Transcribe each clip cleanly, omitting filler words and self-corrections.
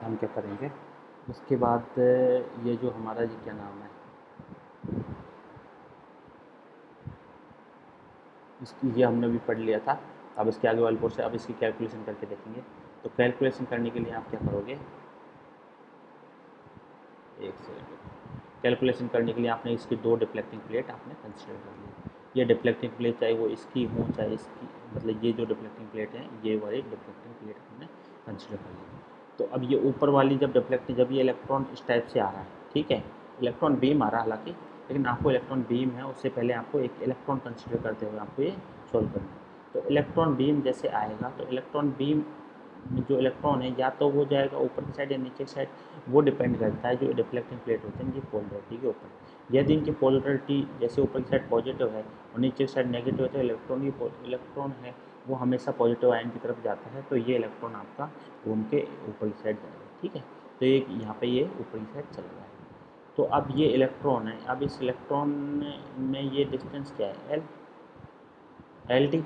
हम क्या करेंगे उसके बाद ये जो हमारा ये क्या नाम है इसकी ये हमने भी पढ़ लिया था। अब इसके आगे वाले पोर्शन अब इसकी कैलकुलेशन करके देखेंगे। तो कैलकुलेशन करने के लिए आप क्या करोगे, एक सेकंड, कैलकुलेशन करने के लिए आपने इसकी दो डिफ्लेक्टिंग प्लेट आपने कंसिडर कर ली। ये डिफ्लेक्टिंग प्लेट चाहे वो इसकी हो चाहे इसकी, मतलब ये जो डिफ्लेक्टिंग प्लेट है ये वाली डिफ्लेक्टिंग प्लेट हमने कंसिडर कर ली। तो अब ये ऊपर वाली जब डिफ्लेक्टिंग, जब ये इलेक्ट्रॉन इस टाइप से आ रहा है, ठीक है, इलेक्ट्रॉन बीम आ रहा है हालांकि, लेकिन आपको इलेक्ट्रॉन बीम है उससे पहले आपको एक इलेक्ट्रॉन कंसिडर करते हुए आपको ये सॉल्व करना है। तो इलेक्ट्रॉन बीम जैसे आएगा तो इलेक्ट्रॉन बीम जो इलेक्ट्रॉन है या तो वो जाएगा ऊपर की साइड या नीचे की साइड, वो डिपेंड करता है जो डिफ्लेक्टिंग प्लेट होते हैं इनकी पोलरिटी के ऊपर। यदि इनकी पोलरिटी जैसे ऊपर की साइड पॉजिटिव है और नीचे की साइड नेगेटिव है तो इलेक्ट्रॉन है वो हमेशा पॉजिटिव आयन की तरफ जाता है, तो ये इलेक्ट्रॉन आपका घूम के ऊपर की साइड जाएगा, ठीक है। तो ये यहाँ पे ये ऊपर की साइड चला जाएगा। तो अब ये इलेक्ट्रॉन है, अब इस इलेक्ट्रॉन में ये डिस्टेंस क्या है, एल डी,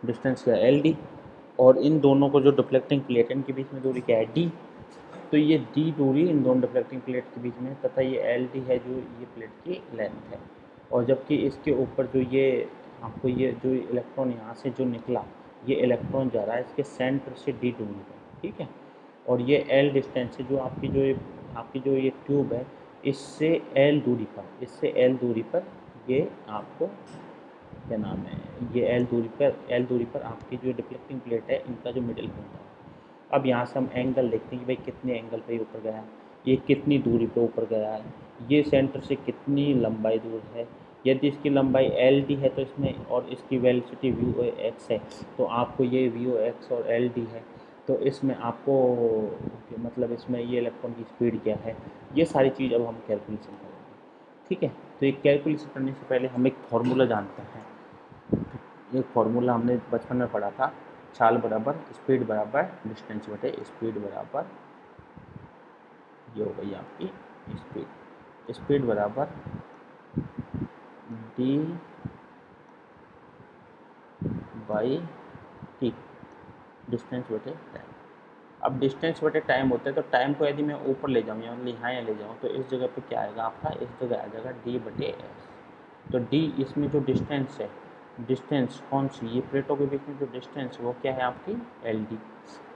डिस्टेंस क्या है एल डी, और इन दोनों को जो डिफ्लेक्टिंग प्लेट है इनके बीच में दूरी क्या है डी। तो ये डी दूरी इन दोनों डिफ्लेक्टिंग प्लेट के बीच में, तथा ये एल डी है जो ये प्लेट की लेंथ है। और जबकि इसके ऊपर जो ये आपको ये जो इलेक्ट्रॉन यहाँ से जो निकला, ये इलेक्ट्रॉन जा रहा है इसके सेंटर से डी दूरी पर, ठीक है। और ये एल डिस्टेंस है जो आपकी जो ये ट्यूब है इससे एल दूरी पर, इससे एल दूरी पर ये आपको क्या नाम है, ये एल दूरी पर आपकी जो डिफ्लेक्टिंग प्लेट है इनका जो मिडिल पॉइंट है। अब यहाँ से हम एंगल देखते हैं कि भाई कितने एंगल पे ऊपर गया है, ये कितनी दूरी पे ऊपर गया है, ये सेंटर से कितनी लंबाई दूर है। यदि इसकी लंबाई एल डी है तो इसमें, और इसकी वेलोसिटी वी ओ एक्स है, तो आपको ये वी ओ एक्स और एल डी है, तो इसमें आपको मतलब इसमें ये इलेक्ट्रॉन की स्पीड क्या है, ये सारी चीज़ अब हम कैलकुलेशन करेंगे, ठीक है। तो ये कैलकुलेशन करने से पहले हम एक फार्मूला जानते हैं। एक फार्मूला हमने बचपन में पढ़ा था, चाल बराबर स्पीड बराबर डिस्टेंस बटे स्पीड बराबर, ये हो गई आपकी स्पीड, स्पीड बराबर डी बाई टी, डिस्टेंस बटे टाइम। अब डिस्टेंस बटे टाइम होता है तो टाइम को यदि मैं ऊपर ले जाऊँ या मतलब यहाँ ले जाऊँ तो इस जगह पे क्या आएगा आपका, इस जगह आ जाएगा डी बटे एस। तो डी इसमें जो डिस्टेंस है, डिस्टेंस कौन सी, ये प्लेटों के बीच में जो डिस्टेंस है वो क्या है आपकी एल डी,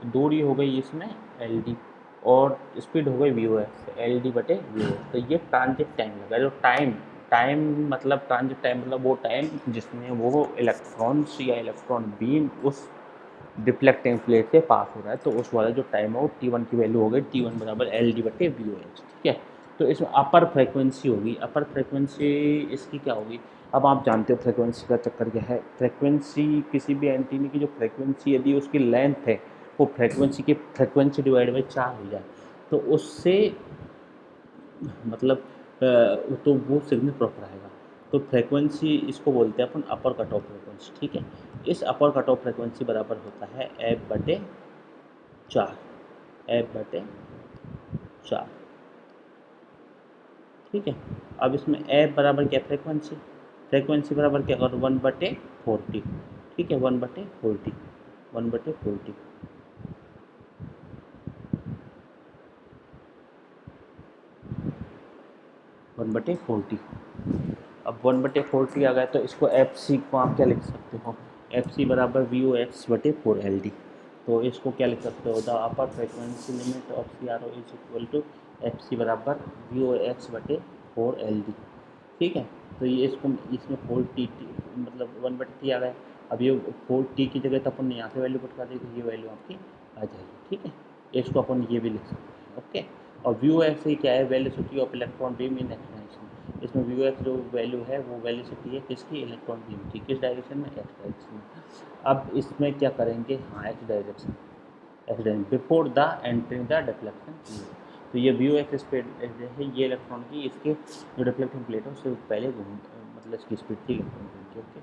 दूरी हो गई इसमें एल डी, और स्पीड हो गई V O X, L D बटे वी ओ एक्स। तो ये ट्रांजिट टाइम लगा, जो टाइम टाइम मतलब ट्रांजिट टाइम मतलब वो टाइम जिसमें वो इलेक्ट्रॉन्स या इलेक्ट्रॉन बीम उस डिफ्लेक्टिंग प्लेट से पास हो रहा है, तो उस वाला जो टाइम है वो टी वन की वैल्यू हो गई टी वन बराबर एल डी बटे वी ओ एच, ठीक है। तो इसमें अपर फ्रेक्वेंसी होगी, अपर फ्रेक्वेंसी इसकी क्या होगी, अब आप जानते हो फ्रेक्वेंसी का चक्कर क्या है। फ्रेक्वेंसी किसी भी एंटीना की जो फ्रेक्वेंसी यदि उसकी लेंथ है वो फ्रेक्वेंसी की फ्रेक्वेंसी डिवाइड बाई 4 हो जाए तो उससे मतलब तो वो सिग्नल प्रॉपर आएगा। तो फ्रेक्वेंसी इसको बोलते हैं अपन अपर कट ऑफ फ्रेक्वेंसी, ठीक है। इस अपर कट ऑफ फ्रेक्वेंसी बराबर होता है एफ बटे 4, एफ बटे 4, ठीक है। अब इसमें एफ बराबर क्या, फ्रेक्वेंसी, फ्रेक्वेंसी बराबर क्या कर 1/40, ठीक है, 1/40, 1/40, 1/40। अब 1/40 आ गया तो इसको एफ सी को आप क्या लिख सकते हो, एफ सी बराबर वी ओ एक्स बटे 4 एल डी। तो इसको क्या लिख सकते हो, the upper frequency limit of C R O is equal to F C बराबर वी ओ एक्स बटे 4 एल डी, ठीक है। तो ये इसको इसमें 4 टी मतलब 1/t आ गया। अब ये 4 t की जगह तो अपन ने यहाँ से वैल्यू पुट कर दी तो ये वैल्यू आपकी आ जाएगी, ठीक है। इसको अपन ये भी लिख सकते हैं, ओके। और वी ओ एक्स ही क्या है, velocity of electron beam in expansion. इसमें वी ओ एक्स जो वैल्यू है वो वेलोसिटी है किसकी, इलेक्ट्रॉन बीम की, किस डायरेक्शन में, एक्स डायरेक्शन में। अब इसमें क्या करेंगे, हाँ x direction, accident before the entering the deflection plate. तो ये वी ओ एक्स स्पीड है ये इलेक्ट्रॉन की, इसके जो डिफ्लेक्टिंग प्लेट है उससे पहले घूम मतलब इसकी स्पीड थी इलेक्ट्रॉन की, ओके।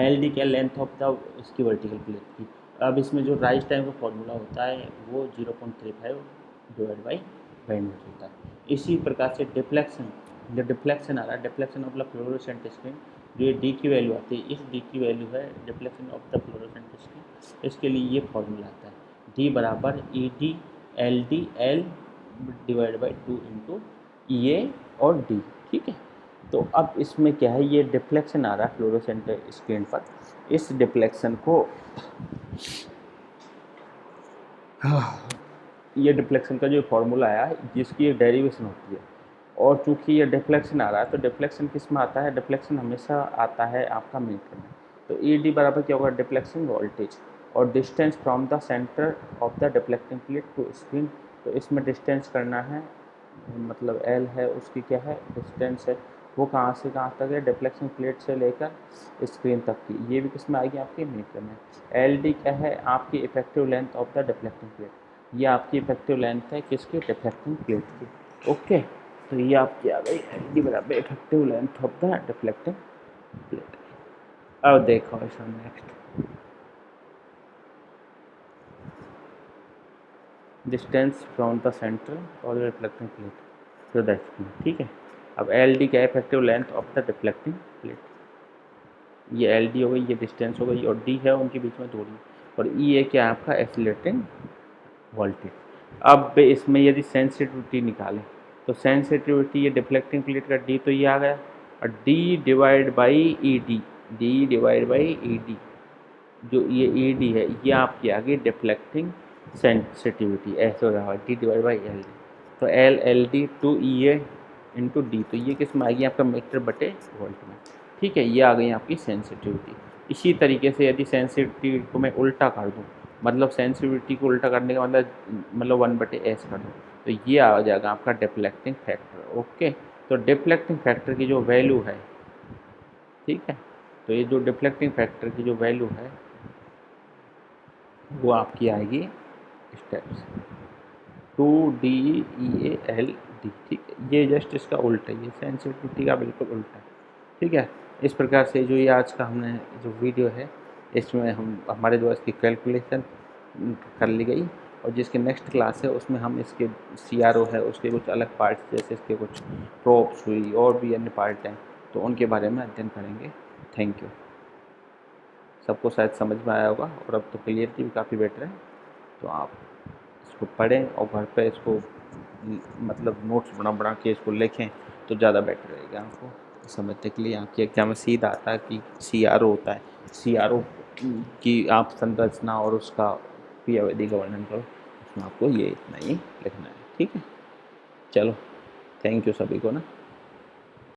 एल डी क्या, लेंथ ऑफ द इसकी वर्टिकल प्लेट की। अब इसमें जो राइज टाइम का फॉर्मूला होता है वो 0.35 डिवाइड बाई बैंडविड्थ होता है। इसी प्रकार से डिफ्लेक्शन, जो डिफ्लेक्शन आ रहा है, deflection of the fluorescent screen, जो ये डी की वैल्यू आती है, इस डी की वैल्यू है deflection of the fluorescent screen, इसके लिए ये फॉर्मूला आता है, डी बराबर E D L D L divide by 2 into E A और डी। ठीक है, तो अब इसमें क्या है, ये डिफ्लेक्शन आ रहा है फ्लोरोसेंट स्क्रीन पर। इस डिफ्लेक्शन को ये डिफ्लेक्शन का जो फॉर्मूला आया है जिसकी एक डेरिवेशन होती है, और चूंकि ये डिफ्लेक्शन आ रहा है तो डिफ्लेक्शन किस में आता है, डिफ्लेक्शन हमेशा आता है आपका मीटर में। तो ई डी बराबर क्या होगा, डिफ्लेक्शन वोल्टेज और distance from the centre of the deflecting plate to screen. तो इसमें डिस्टेंस करना है, मतलब एल है, उसकी क्या है डिस्टेंस है, वो कहाँ से कहाँ तक है, डिफ्लेक्शन प्लेट से लेकर स्क्रीन तक की। ये भी किस में आएगी, आपके मीटर में। एल डी क्या है, आपकी effective length of the deflecting plate, ये आपकी इफेक्टिव लेंथ है किसकी, डिफ्लेक्टिंग प्लेट की। ओके, तो ये आपकी आ गई एल डी बराबर effective length of the deflecting plate. अब देखो इसमें next distance from the centre और the deflecting plate to the screen. ठीक है, अब एल डी क्या है, effective length of the deflecting plate. ये एल डी हो गई, ये डिस्टेंस हो गई, और डी है उनके बीच में दूरी, और ई है क्या आपका एक्सीलरेटिंग वोल्टेज। अब इसमें यदि सेंसिटिविटी निकालें तो सेंसिटिविटी, ये डिफ्लेक्टिंग प्लेट का डी तो ये आ गया, और D divide by E D, D divide by E D, जो ये ई डी है ये आपकी आ गई डिफ्लेक्टिंग सेंसिटिविटी, ऐसे हो रहा है D divide by L D. तो L D two E A into D, तो ये किस में आएगी आपका मीटर बटे वोल्ट में। ठीक है, ये आ गई आपकी सेंसिटिविटी। इसी तरीके से यदि सेंसिटिविटी को मैं उल्टा कर दूँ, मतलब सेंसिटिविटी को उल्टा करने का मतलब 1/s कर दूँ, तो ये आ जाएगा आपका डिफ्लेक्टिंग फैक्टर। ओके, तो डिफ्लेक्टिंग फैक्टर की जो वैल्यू है, ठीक है, तो ये जो डिफ्लेक्टिंग फैक्टर की जो वैल्यू है वो आपकी आएगी स्टेप्स 2DEAL D। ठीक है, ये जस्ट इसका उल्टा है, ये सेंसिटिविटी का बिल्कुल उल्टा है। ठीक है, इस प्रकार से जो ये आज का हमने जो वीडियो है इसमें हमारे द्वारा इसकी कैलकुलेशन कर ली गई, और जिसकी नेक्स्ट क्लास है उसमें हम इसके CRO है उसके कुछ अलग पार्ट्स, जैसे इसके कुछ प्रोब्स हुई और भी अन्य पार्ट हैं, तो उनके बारे में अध्ययन करेंगे। Thank you. सबको शायद समझ में आया होगा, और अब तो क्लियरिटी भी काफ़ी बेटर है, तो आप इसको पढ़ें और घर पे इसको मतलब नोट्स बना के इसको लिखें तो ज़्यादा बेटर रहेगा आपको समझने के लिए। आपके एग्जाम में सीधा आता है कि CRO होता है, CRO की आप संरचना और उसका क्रियाविधि का वर्णन करो, उसमें आपको ये इतना ही लिखना है। ठीक है, चलो थैंक यू सभी को ना।